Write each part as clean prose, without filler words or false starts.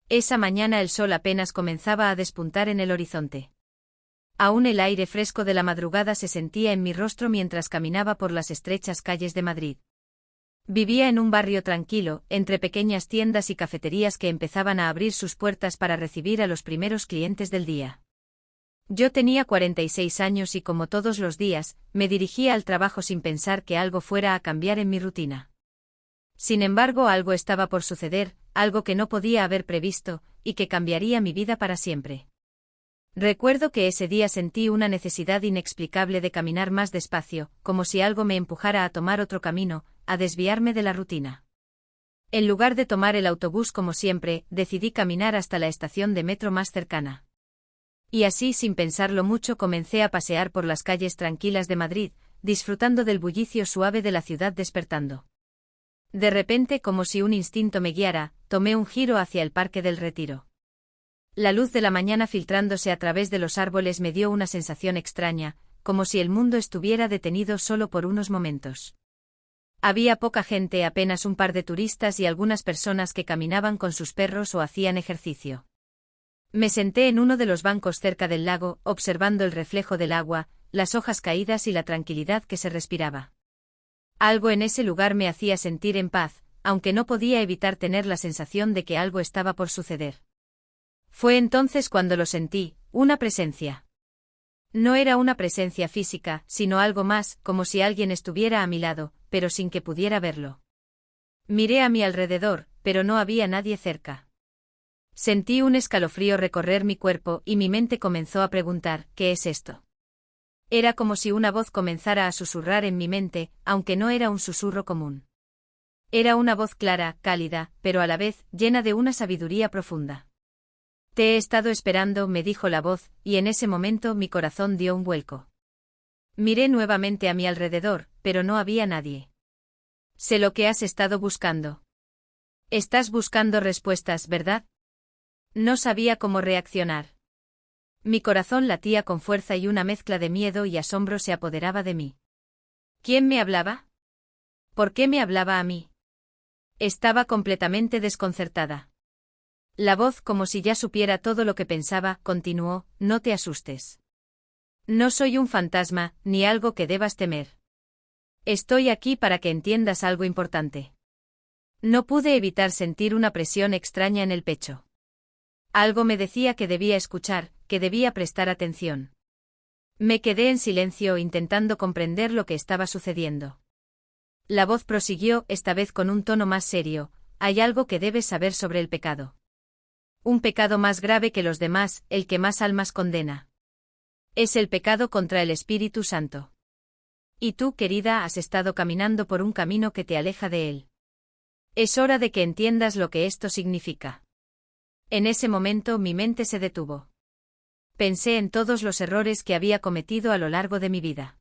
Esa mañana el sol apenas comenzaba a despuntar en el horizonte. Aún el aire fresco de la madrugada se sentía en mi rostro mientras caminaba por las estrechas calles de Madrid. Vivía en un barrio tranquilo, entre pequeñas tiendas y cafeterías que empezaban a abrir sus puertas para recibir a los primeros clientes del día. Yo tenía 46 años y como todos los días, me dirigía al trabajo sin pensar que algo fuera a cambiar en mi rutina. Sin embargo, algo estaba por suceder, algo que no podía haber previsto, y que cambiaría mi vida para siempre. Recuerdo que ese día sentí una necesidad inexplicable de caminar más despacio, como si algo me empujara a tomar otro camino, a desviarme de la rutina. En lugar de tomar el autobús como siempre, decidí caminar hasta la estación de metro más cercana. Y así, sin pensarlo mucho, comencé a pasear por las calles tranquilas de Madrid, disfrutando del bullicio suave de la ciudad despertando. De repente, como si un instinto me guiara, tomé un giro hacia el Parque del Retiro. La luz de la mañana filtrándose a través de los árboles me dio una sensación extraña, como si el mundo estuviera detenido solo por unos momentos. Había poca gente, apenas un par de turistas y algunas personas que caminaban con sus perros o hacían ejercicio. Me senté en uno de los bancos cerca del lago, observando el reflejo del agua, las hojas caídas y la tranquilidad que se respiraba. Algo en ese lugar me hacía sentir en paz, aunque no podía evitar tener la sensación de que algo estaba por suceder. Fue entonces cuando lo sentí, una presencia. No era una presencia física, sino algo más, como si alguien estuviera a mi lado, pero sin que pudiera verlo. Miré a mi alrededor, pero no había nadie cerca. Sentí un escalofrío recorrer mi cuerpo y mi mente comenzó a preguntar, ¿qué es esto? Era como si una voz comenzara a susurrar en mi mente, aunque no era un susurro común. Era una voz clara, cálida, pero a la vez, llena de una sabiduría profunda. Te he estado esperando, me dijo la voz, y en ese momento mi corazón dio un vuelco. Miré nuevamente a mi alrededor, pero no había nadie. Sé lo que has estado buscando. Estás buscando respuestas, ¿verdad? No sabía cómo reaccionar. Mi corazón latía con fuerza y una mezcla de miedo y asombro se apoderaba de mí. ¿Quién me hablaba? ¿Por qué me hablaba a mí? Estaba completamente desconcertada. La voz, como si ya supiera todo lo que pensaba, continuó, no te asustes. No soy un fantasma, ni algo que debas temer. Estoy aquí para que entiendas algo importante. No pude evitar sentir una presión extraña en el pecho. Algo me decía que debía escuchar, que debía prestar atención. Me quedé en silencio intentando comprender lo que estaba sucediendo. La voz prosiguió, esta vez con un tono más serio, hay algo que debes saber sobre el pecado. Un pecado más grave que los demás, el que más almas condena. Es el pecado contra el Espíritu Santo. Y tú, querida, has estado caminando por un camino que te aleja de él. Es hora de que entiendas lo que esto significa. En ese momento mi mente se detuvo. Pensé en todos los errores que había cometido a lo largo de mi vida.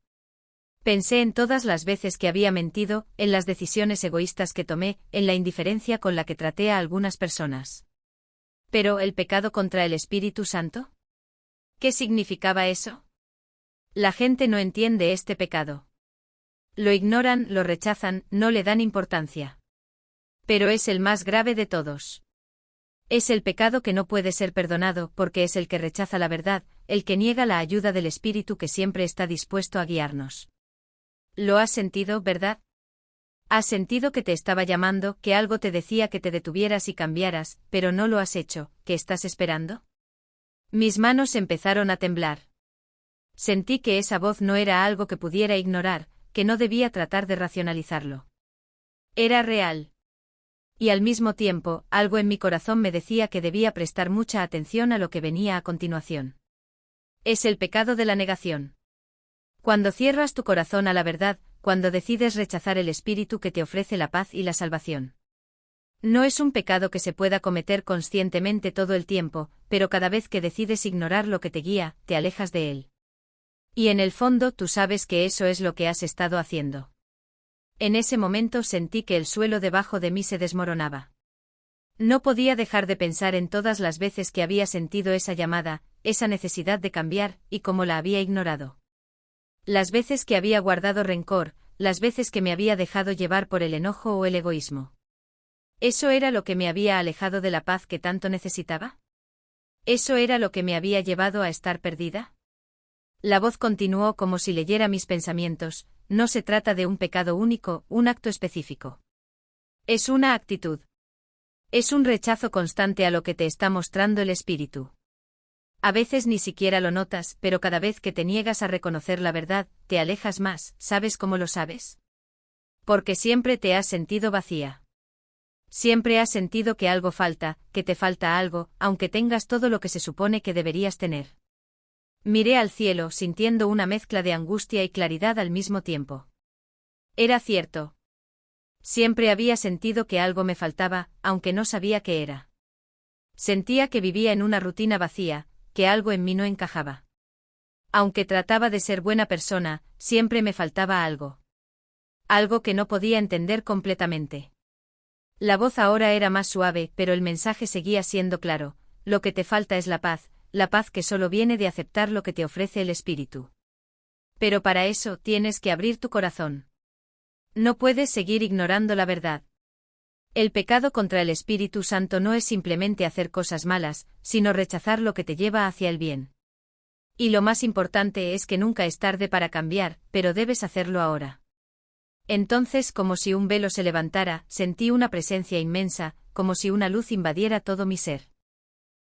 Pensé en todas las veces que había mentido, en las decisiones egoístas que tomé, en la indiferencia con la que traté a algunas personas. ¿Pero el pecado contra el Espíritu Santo? ¿Qué significaba eso? La gente no entiende este pecado. Lo ignoran, lo rechazan, no le dan importancia. Pero es el más grave de todos. Es el pecado que no puede ser perdonado porque es el que rechaza la verdad, el que niega la ayuda del Espíritu que siempre está dispuesto a guiarnos. ¿Lo has sentido, verdad? ¿Has sentido que te estaba llamando, que algo te decía que te detuvieras y cambiaras, pero no lo has hecho, que estás esperando? Mis manos empezaron a temblar. Sentí que esa voz no era algo que pudiera ignorar, que no debía tratar de racionalizarlo. Era real. Y al mismo tiempo, algo en mi corazón me decía que debía prestar mucha atención a lo que venía a continuación. Es el pecado de la negación. Cuando cierras tu corazón a la verdad, cuando decides rechazar el Espíritu que te ofrece la paz y la salvación. No es un pecado que se pueda cometer conscientemente todo el tiempo, pero cada vez que decides ignorar lo que te guía, te alejas de él. Y en el fondo tú sabes que eso es lo que has estado haciendo. En ese momento sentí que el suelo debajo de mí se desmoronaba. No podía dejar de pensar en todas las veces que había sentido esa llamada, esa necesidad de cambiar, y cómo la había ignorado. Las veces que había guardado rencor, las veces que me había dejado llevar por el enojo o el egoísmo. ¿Eso era lo que me había alejado de la paz que tanto necesitaba? ¿Eso era lo que me había llevado a estar perdida? La voz continuó como si leyera mis pensamientos: no se trata de un pecado único, un acto específico. Es una actitud. Es un rechazo constante a lo que te está mostrando el espíritu. A veces ni siquiera lo notas, pero cada vez que te niegas a reconocer la verdad, te alejas más. ¿Sabes cómo lo sabes? Porque siempre te has sentido vacía. Siempre has sentido que algo falta, que te falta algo, aunque tengas todo lo que se supone que deberías tener. Miré al cielo, sintiendo una mezcla de angustia y claridad al mismo tiempo. Era cierto. Siempre había sentido que algo me faltaba, aunque no sabía qué era. Sentía que vivía en una rutina vacía, que algo en mí no encajaba. Aunque trataba de ser buena persona, siempre me faltaba algo. Algo que no podía entender completamente. La voz ahora era más suave, pero el mensaje seguía siendo claro: lo que te falta es la paz que solo viene de aceptar lo que te ofrece el Espíritu. Pero para eso tienes que abrir tu corazón. No puedes seguir ignorando la verdad. El pecado contra el Espíritu Santo no es simplemente hacer cosas malas, sino rechazar lo que te lleva hacia el bien. Y lo más importante es que nunca es tarde para cambiar, pero debes hacerlo ahora. Entonces, como si un velo se levantara, sentí una presencia inmensa, como si una luz invadiera todo mi ser.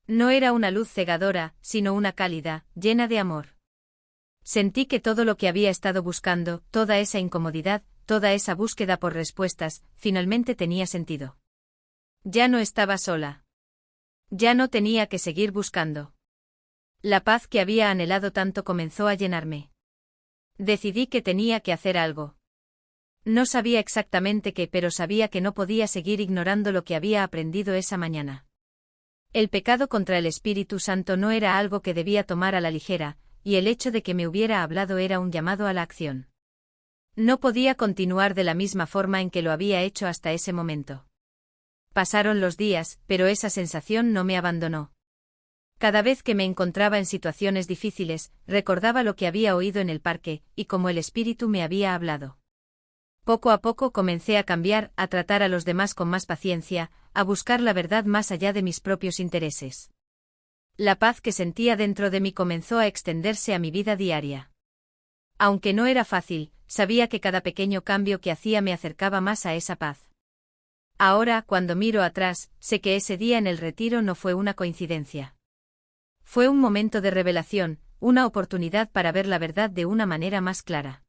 No era una luz cegadora, sino una cálida, llena de amor. Sentí que todo lo que había estado buscando, toda esa incomodidad, toda esa búsqueda por respuestas, finalmente tenía sentido. Ya no estaba sola. Ya no tenía que seguir buscando. La paz que había anhelado tanto comenzó a llenarme. Decidí que tenía que hacer algo. No sabía exactamente qué, pero sabía que no podía seguir ignorando lo que había aprendido esa mañana. El pecado contra el Espíritu Santo no era algo que debía tomar a la ligera, y el hecho de que me hubiera hablado era un llamado a la acción. No podía continuar de la misma forma en que lo había hecho hasta ese momento. Pasaron los días, pero esa sensación no me abandonó. Cada vez que me encontraba en situaciones difíciles, recordaba lo que había oído en el parque, y cómo el Espíritu me había hablado. Poco a poco comencé a cambiar, a tratar a los demás con más paciencia, a buscar la verdad más allá de mis propios intereses. La paz que sentía dentro de mí comenzó a extenderse a mi vida diaria. Aunque no era fácil, sabía que cada pequeño cambio que hacía me acercaba más a esa paz. Ahora, cuando miro atrás, sé que ese día en el retiro no fue una coincidencia. Fue un momento de revelación, una oportunidad para ver la verdad de una manera más clara.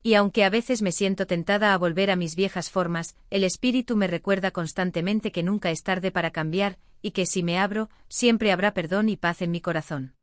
Y aunque a veces me siento tentada a volver a mis viejas formas, el Espíritu me recuerda constantemente que nunca es tarde para cambiar, y que si me abro, siempre habrá perdón y paz en mi corazón.